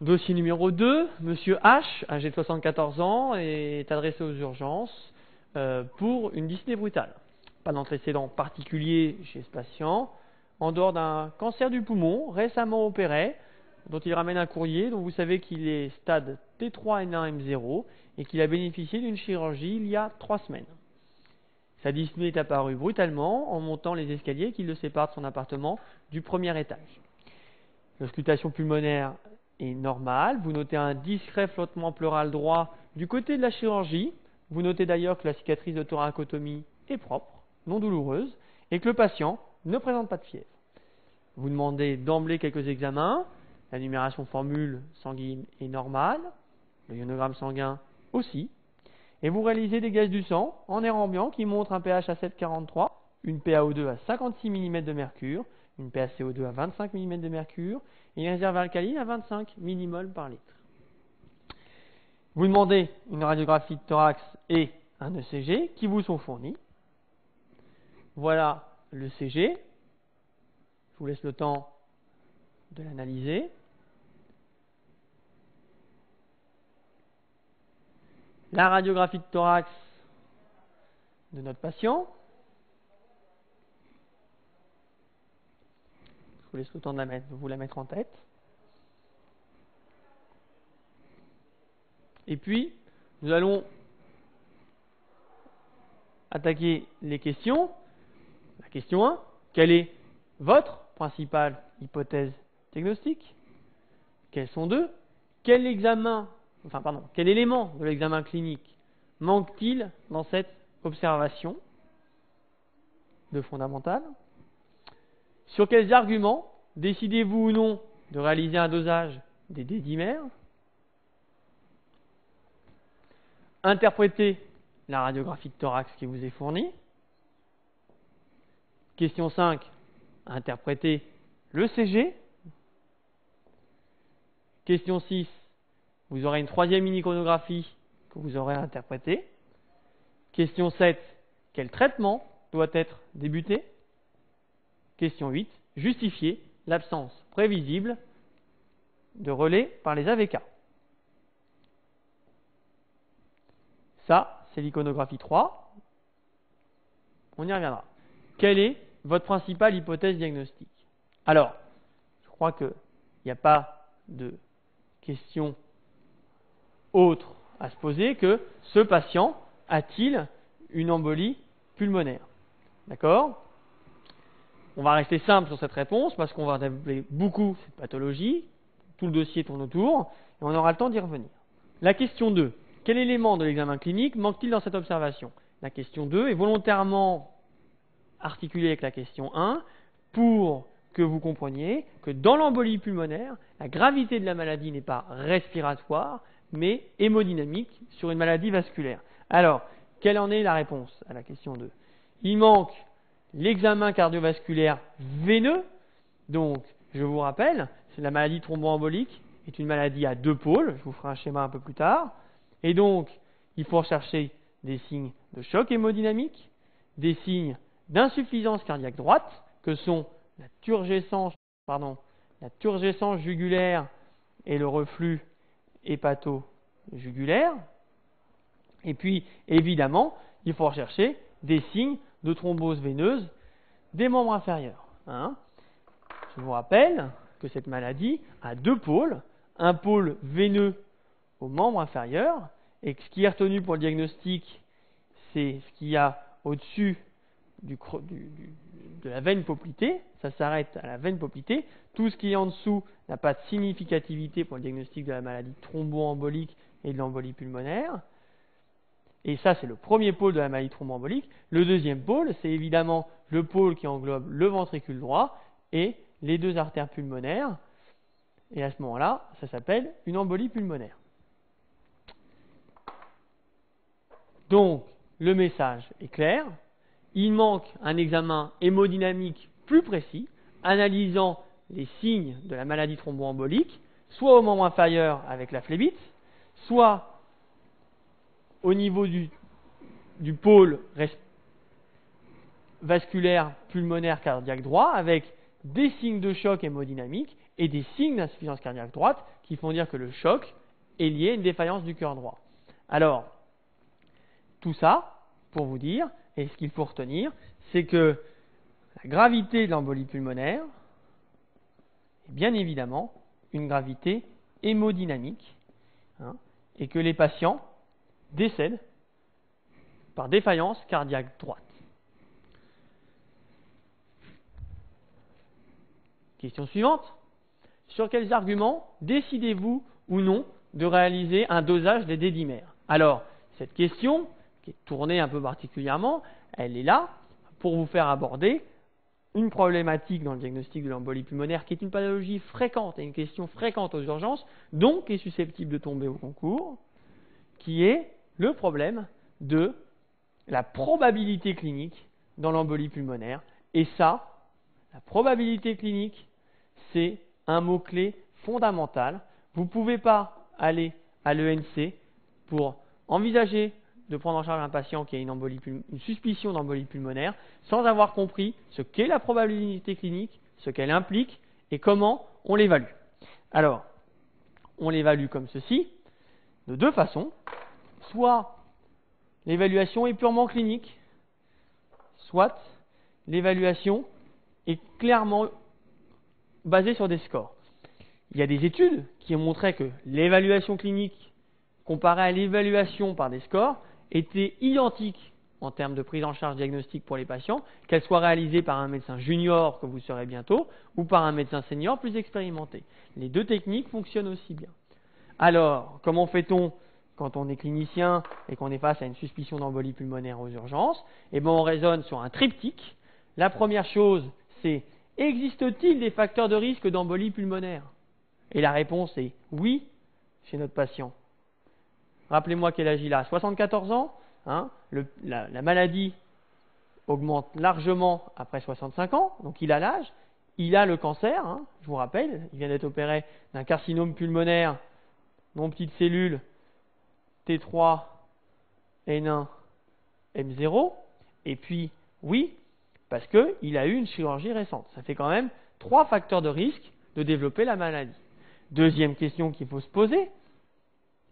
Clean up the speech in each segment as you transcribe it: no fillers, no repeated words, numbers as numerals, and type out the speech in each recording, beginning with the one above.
Dossier numéro 2, Monsieur H, âgé de 74 ans, est adressé aux urgences pour une dyspnée brutale. Pas d'antécédent particulier chez ce patient, en dehors d'un cancer du poumon récemment opéré, dont il ramène un courrier, dont vous savez qu'il est stade T3N1M0 et qu'il a bénéficié d'une chirurgie il y a 3 semaines. Sa dyspnée est apparue brutalement en montant les escaliers qui le séparent de son appartement du premier étage. L'auscultation pulmonaire est normale. Vous notez un discret flottement pleural droit du côté de la chirurgie. Vous notez d'ailleurs que la cicatrice de thoracotomie est propre, non douloureuse, et que le patient ne présente pas de fièvre. Vous demandez d'emblée quelques examens. La numération formule sanguine est normale, le ionogramme sanguin aussi. Et vous réalisez des gages du sang en air ambiant qui montrent un pH à 7,43, une PaO2 à 56 mm de mercure, une PaCO2 à 25 mm de mercure et une réserve alcaline à 25 mmol par litre. Vous demandez une radiographie de thorax et un ECG qui vous sont fournis. Voilà l'ECG. Je vous laisse le temps de l'analyser. La radiographie de thorax de notre patient. Je vous laisse le temps de vous la mettre en tête. Et puis, nous allons attaquer les questions. La question 1, quelle est votre principale hypothèse diagnostique? Question 2, quel élément de l'examen clinique manque-t-il dans cette observation de fondamentale? Sur quels arguments décidez-vous ou non de réaliser un dosage des dédimères? Interprétez la radiographie de thorax qui vous est fournie. Question 5, interprétez l'ECG. Question 6, vous aurez une troisième mini-chronographie que vous aurez interprétée. Question 7, quel traitement doit être débuté? Question 8, justifier l'absence prévisible de relais par les AVK. Ça, c'est l'iconographie 3. On y reviendra. Quelle est votre principale hypothèse diagnostique? Alors, je crois qu'il n'y a pas de question autre à se poser que ce patient a-t-il une embolie pulmonaire? D'accord? On va rester simple sur cette réponse parce qu'on va développer beaucoup cette pathologie. Tout le dossier tourne autour et on aura le temps d'y revenir. La question 2. Quel élément de l'examen clinique manque-t-il dans cette observation? La question 2 est volontairement articulée avec la question 1 pour que vous compreniez que dans l'embolie pulmonaire, la gravité de la maladie n'est pas respiratoire, mais hémodynamique sur une maladie vasculaire. Alors, quelle en est la réponse à la question 2? Il manque l'examen cardiovasculaire veineux. Donc, je vous rappelle, la maladie thromboembolique est une maladie à 2 pôles. Je vous ferai un schéma un peu plus tard. Et donc, il faut rechercher des signes de choc hémodynamique, des signes d'insuffisance cardiaque droite, que sont la turgescence jugulaire et le reflux hépato-jugulaire. Et puis, évidemment, il faut rechercher des signes de thrombose veineuse des membres inférieurs. Je vous rappelle que cette maladie a 2 pôles, un pôle veineux aux membres inférieurs, et ce qui est retenu pour le diagnostic, c'est ce qu'il y a au-dessus de la veine poplitée. Ça s'arrête à la veine poplitée. Tout ce qui est en dessous n'a pas de significativité pour le diagnostic de la maladie thromboembolique et de l'embolie pulmonaire. Et ça, c'est le premier pôle de la maladie thromboembolique. Le deuxième pôle, c'est évidemment le pôle qui englobe le ventricule droit et les 2 artères pulmonaires. Et à ce moment-là, ça s'appelle une embolie pulmonaire. Donc, le message est clair. Il manque un examen hémodynamique plus précis, analysant les signes de la maladie thromboembolique, soit au membre inférieur avec la phlébite, soit au niveau du pôle vasculaire pulmonaire cardiaque droit avec des signes de choc hémodynamique et des signes d'insuffisance cardiaque droite qui font dire que le choc est lié à une défaillance du cœur droit. Alors, tout ça, pour vous dire, et ce qu'il faut retenir, c'est que la gravité de l'embolie pulmonaire est bien évidemment une gravité hémodynamique, hein, et que les patients décèdent par défaillance cardiaque droite. Question suivante. Sur quels arguments décidez-vous ou non de réaliser un dosage des dédimères? Alors, cette question, qui est tournée un peu particulièrement, elle est là pour vous faire aborder une problématique dans le diagnostic de l'embolie pulmonaire qui est une pathologie fréquente et une question fréquente aux urgences, donc qui est susceptible de tomber au concours, qui est le problème de la probabilité clinique dans l'embolie pulmonaire. Et ça, la probabilité clinique, c'est un mot-clé fondamental. Vous ne pouvez pas aller à l'ENC pour envisager de prendre en charge un patient qui a une suspicion d'embolie pulmonaire sans avoir compris ce qu'est la probabilité clinique, ce qu'elle implique et comment on l'évalue. Alors, on l'évalue comme ceci, de deux façons. Soit l'évaluation est purement clinique, soit l'évaluation est clairement basée sur des scores. Il y a des études qui ont montré que l'évaluation clinique comparée à l'évaluation par des scores était identique en termes de prise en charge diagnostique pour les patients, qu'elle soit réalisée par un médecin junior, que vous serez bientôt, ou par un médecin senior plus expérimenté. Les deux techniques fonctionnent aussi bien. Alors, comment fait-on quand on est clinicien et qu'on est face à une suspicion d'embolie pulmonaire aux urgences? Eh bien, on raisonne sur un triptyque. La première chose, c'est: existe-t-il des facteurs de risque d'embolie pulmonaire? Et la réponse est oui chez notre patient. Rappelez-moi quel âge il a, 74 ans, hein, la maladie augmente largement après 65 ans, donc il a l'âge, il a le cancer, hein, je vous rappelle, il vient d'être opéré d'un carcinome pulmonaire non petites cellules T3, N1, M0, et puis oui, parce qu'il a eu une chirurgie récente. Ça fait quand même 3 facteurs de risque de développer la maladie. Deuxième question qu'il faut se poser,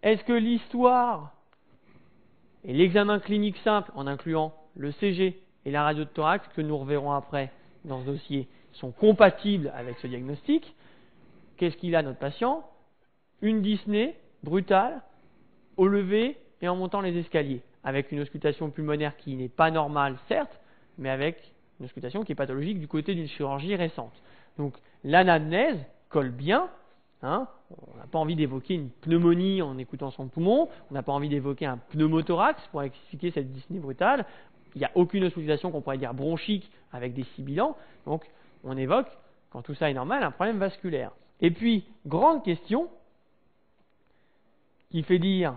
est-ce que l'histoire et l'examen clinique simple, en incluant le CG et la radio de thorax, que nous reverrons après dans ce dossier, sont compatibles avec ce diagnostic? Qu'est-ce qu'il a notre patient? Une dyspnée brutale, au lever et en montant les escaliers, avec une auscultation pulmonaire qui n'est pas normale, certes, mais avec une auscultation qui est pathologique du côté d'une chirurgie récente. Donc l'anamnèse colle bien. Hein, on n'a pas envie d'évoquer une pneumonie en écoutant son poumon, on n'a pas envie d'évoquer un pneumothorax pour expliquer cette dyspnée brutale. Il n'y a aucune auscultation qu'on pourrait dire bronchique avec des sibilants. Donc on évoque, quand tout ça est normal, un problème vasculaire. Et puis, grande question qui fait dire: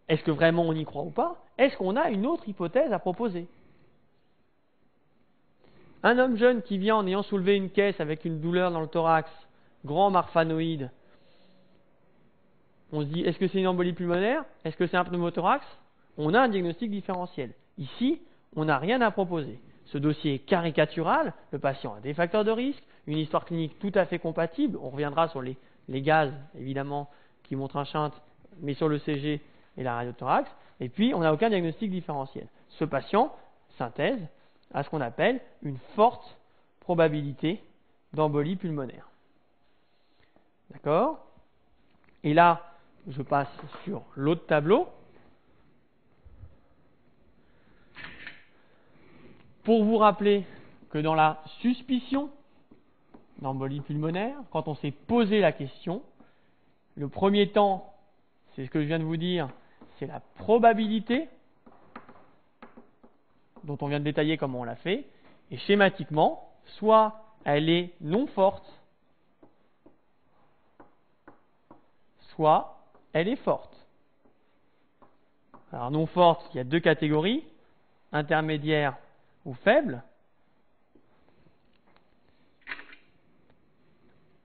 est-ce que vraiment on y croit ou pas? Est-ce qu'on a une autre hypothèse à proposer? Un homme jeune qui vient en ayant soulevé une caisse avec une douleur dans le thorax, grand marfanoïde, on se dit: est-ce que c'est une embolie pulmonaire? Est-ce que c'est un pneumothorax? On a un diagnostic différentiel. Ici, on n'a rien à proposer. Ce dossier est caricatural, le patient a des facteurs de risque, une histoire clinique tout à fait compatible, on reviendra sur les gaz, évidemment, qui montrent un shunt, mais sur le CG et la radiothorax, et puis on n'a aucun diagnostic différentiel. Ce patient synthèse à ce qu'on appelle une forte probabilité d'embolie pulmonaire. D'accord? Et là, je passe sur l'autre tableau. Pour vous rappeler que dans la suspicion d'embolie pulmonaire, quand on s'est posé la question, le premier temps, c'est ce que je viens de vous dire, c'est la probabilité dont on vient de détailler comment on l'a fait, et schématiquement, soit elle est non forte, soit elle est forte. Alors non forte, il y a deux catégories, intermédiaire ou faible.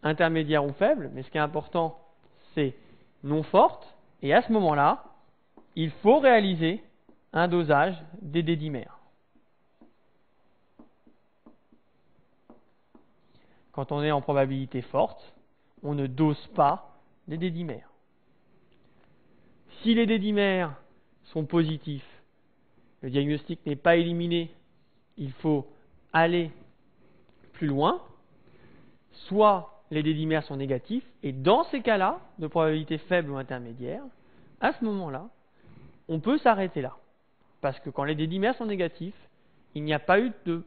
Intermédiaire ou faible, mais ce qui est important, c'est non forte, et à ce moment-là, il faut réaliser un dosage des dédimères. quand on est en probabilité forte, on ne dose pas les dédimères. Si les dédimères sont positifs, le diagnostic n'est pas éliminé, il faut aller plus loin. Soit les dédimères sont négatifs, et dans ces cas-là, de probabilité faible ou intermédiaire, à ce moment-là, on peut s'arrêter là. Parce que quand les dédimères sont négatifs, il n'y a pas eu de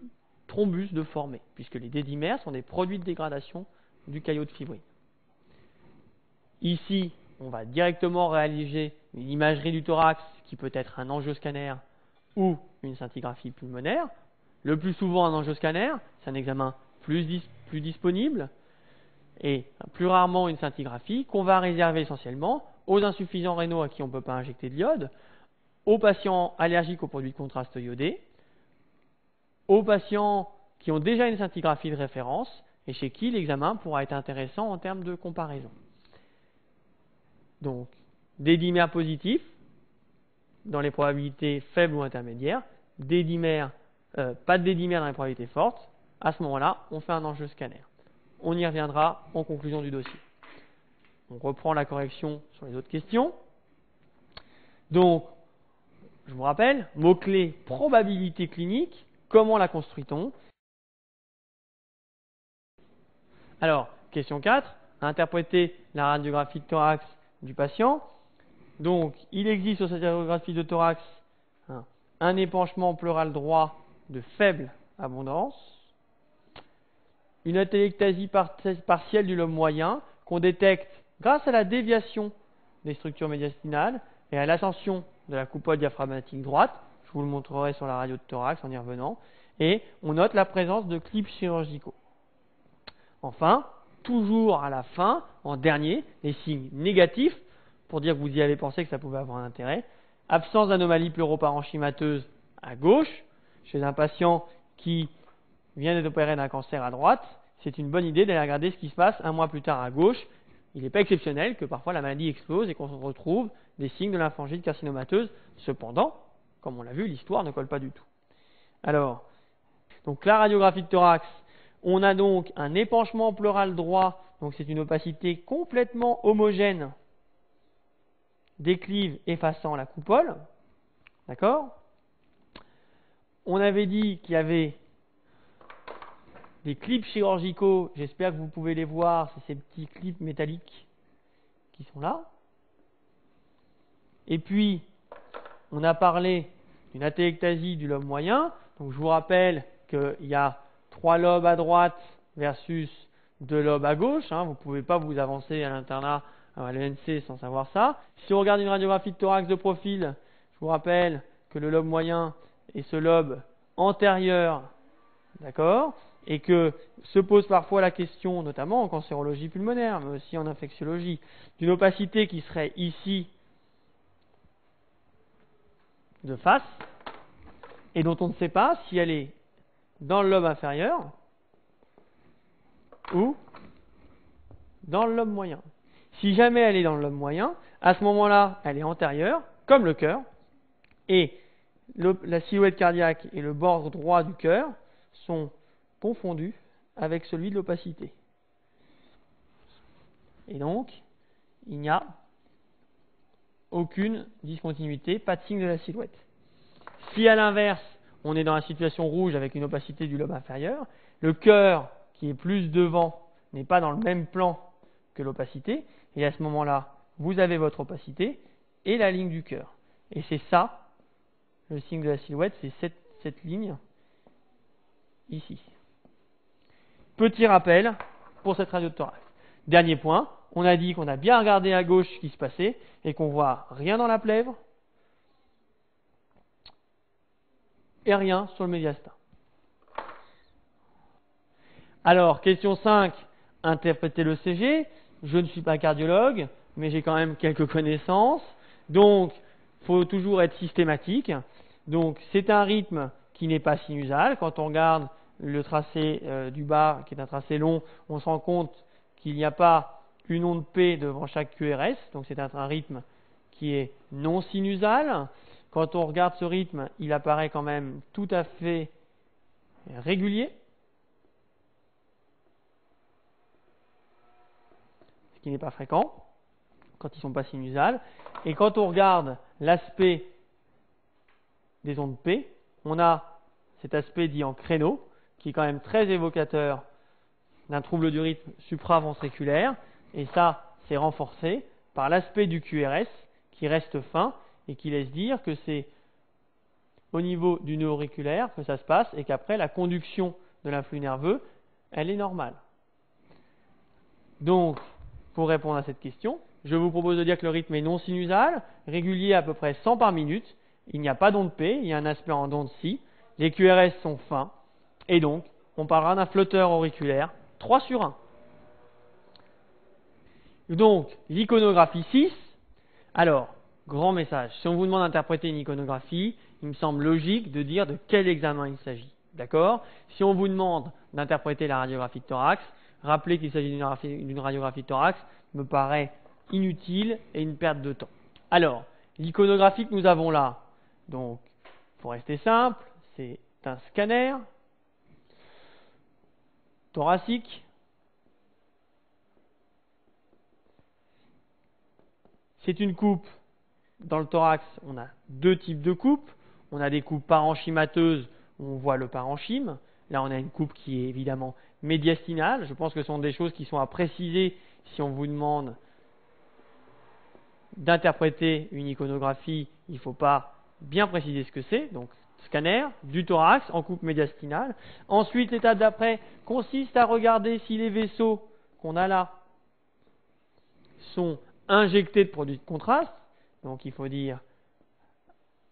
thrombus de formé, puisque les dédimères sont des produits de dégradation du caillot de fibrine. Ici, on va directement réaliser une imagerie du thorax qui peut être un angioscanner ou une scintigraphie pulmonaire. Le plus souvent un angioscanner, c'est un examen plus disponible, et plus rarement une scintigraphie qu'on va réserver essentiellement aux insuffisants rénaux à qui on ne peut pas injecter de l'iode, aux patients allergiques aux produits de contraste iodés, aux patients qui ont déjà une scintigraphie de référence et chez qui l'examen pourra être intéressant en termes de comparaison. Donc, des dimères positifs dans les probabilités faibles ou intermédiaires, pas de dédimères dans les probabilités fortes. À ce moment-là, on fait un angioscanner. On y reviendra en conclusion du dossier. On reprend la correction sur les autres questions. Donc, je vous rappelle, mot-clé probabilité clinique, comment la construit-on? Alors, question 4, interpréter la radiographie de thorax du patient. Donc, il existe sur cette radiographie de thorax un épanchement pleural droit de faible abondance, une atélectasie partielle du lobe moyen qu'on détecte grâce à la déviation des structures médiastinales et à l'ascension de la coupole diaphragmatique droite. Je vous le montrerai sur la radio de thorax en y revenant. Et on note la présence de clips chirurgicaux. Enfin, toujours à la fin, en dernier, les signes négatifs, pour dire que vous y avez pensé que ça pouvait avoir un intérêt. Absence d'anomalie pleuroparenchymateuse à gauche, chez un patient qui vient d'être opéré d'un cancer à droite. C'est une bonne idée d'aller regarder ce qui se passe un mois plus tard à gauche. Il n'est pas exceptionnel que parfois la maladie explose et qu'on se retrouve des signes de lymphangite carcinomateuse. Cependant, comme on l'a vu, l'histoire ne colle pas du tout. Alors, donc la radiographie de thorax, on a donc un épanchement pleural droit, donc c'est une opacité complètement homogène, déclive effaçant la coupole. D'accord? On avait dit qu'il y avait des clips chirurgicaux, j'espère que vous pouvez les voir, c'est ces petits clips métalliques qui sont là. Et puis, on a parlé d'une atélectasie du lobe moyen. Donc, je vous rappelle qu'il y a 3 lobes à droite versus 2 lobes à gauche. Vous ne pouvez pas vous avancer à l'internat, à l'ENC sans savoir ça. Si on regarde une radiographie de thorax de profil, je vous rappelle que le lobe moyen est ce lobe antérieur, d'accord, et que se pose parfois la question, notamment en cancérologie pulmonaire, mais aussi en infectiologie, d'une opacité qui serait ici de face, et dont on ne sait pas si elle est dans le lobe inférieur ou dans le lobe moyen. Si jamais elle est dans le lobe moyen, à ce moment-là, elle est antérieure, comme le cœur, et la silhouette cardiaque et le bord droit du cœur sont confondus avec celui de l'opacité. Et donc, il n'y a aucune discontinuité, pas de signe de la silhouette. Si à l'inverse, on est dans la situation rouge avec une opacité du lobe inférieur, le cœur qui est plus devant n'est pas dans le même plan que l'opacité, et à ce moment-là, vous avez votre opacité et la ligne du cœur. Et c'est ça, le signe de la silhouette, c'est cette ligne ici. Petit rappel pour cette radio de thorax. Dernier point, on a dit qu'on a bien regardé à gauche ce qui se passait et qu'on voit rien dans la plèvre et rien sur le médiastin. Alors, question 5, interpréter le CG. Je ne suis pas cardiologue, mais j'ai quand même quelques connaissances. Donc, il faut toujours être systématique. Donc, c'est un rythme qui n'est pas sinusal. Quand on regarde le tracé du bas, qui est un tracé long, on se rend compte qu'il n'y a pas une onde P devant chaque QRS. Donc, c'est un rythme qui est non sinusal. Quand on regarde ce rythme, il apparaît quand même tout à fait régulier. qui n'est pas fréquent quand ils ne sont pas sinusales. Et quand on regarde l'aspect des ondes P, on a cet aspect dit en créneau, qui est quand même très évocateur d'un trouble du rythme supraventriculaire, et ça, c'est renforcé par l'aspect du QRS, qui reste fin, et qui laisse dire que c'est au niveau du nœud auriculaire que ça se passe, et qu'après, la conduction de l'influx nerveux, elle est normale. Donc, pour répondre à cette question, je vous propose de dire que le rythme est non sinusal, régulier à peu près 100 par minute, il n'y a pas d'onde P, il y a un aspect en onde Si, les QRS sont fins, et donc, on parlera d'un flotteur auriculaire 3 sur 1. Donc, l'iconographie 6, alors, grand message, si on vous demande d'interpréter une iconographie, il me semble logique de dire de quel examen il s'agit. D'accord? Si on vous demande d'interpréter la radiographie de thorax, rappelez qu'il s'agit d'une radiographie de thorax, me paraît inutile et une perte de temps. Alors, l'iconographie que nous avons là, donc, pour rester simple, c'est un scanner thoracique. C'est une coupe. Dans le thorax, on a deux types de coupes. On a des coupes parenchymateuses où on voit le parenchyme. Là, on a une coupe qui est évidemment médiastinale. Je pense que ce sont des choses qui sont à préciser si on vous demande d'interpréter une iconographie. Il ne faut pas bien préciser ce que c'est. Donc, scanner du thorax en coupe médiastinale. Ensuite, l'étape d'après consiste à regarder si les vaisseaux qu'on a là sont injectés de produits de contraste. Donc, il faut dire,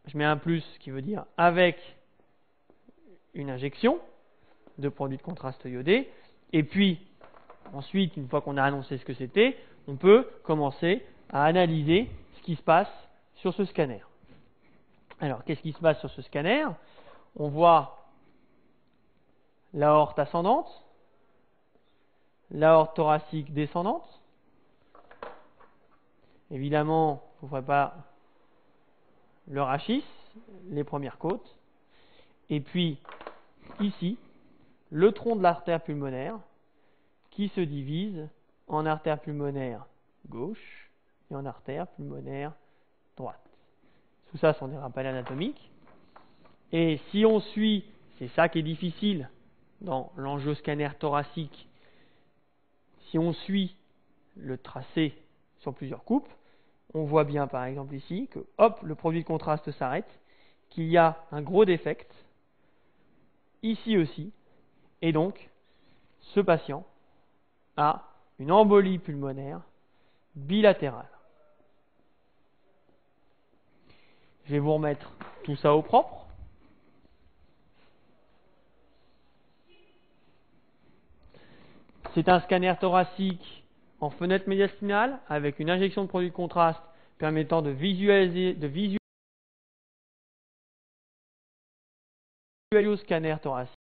je mets un plus qui veut dire avec une injection de produits de contraste iodé. Et puis, ensuite, une fois qu'on a annoncé ce que c'était, on peut commencer à analyser ce qui se passe sur ce scanner. Alors, qu'est-ce qui se passe sur ce scanner? On voit l'aorte ascendante, l'aorte thoracique descendante. Évidemment, vous ne ferez pas le rachis, les premières côtes. Et puis, ici, le tronc de l'artère pulmonaire qui se divise en artère pulmonaire gauche et en artère pulmonaire droite. Tout ça sont des rappels anatomiques. Et si on suit, c'est ça qui est difficile dans l'angioscanner thoracique, si on suit le tracé sur plusieurs coupes, on voit bien par exemple ici que hop, le produit de contraste s'arrête, qu'il y a un gros défect, ici aussi, et donc ce patient a une embolie pulmonaire bilatérale. Je vais vous remettre tout ça au propre. C'est un scanner thoracique en fenêtre médiastinale avec une injection de produit de contraste permettant de visualiser au scanner thoracique.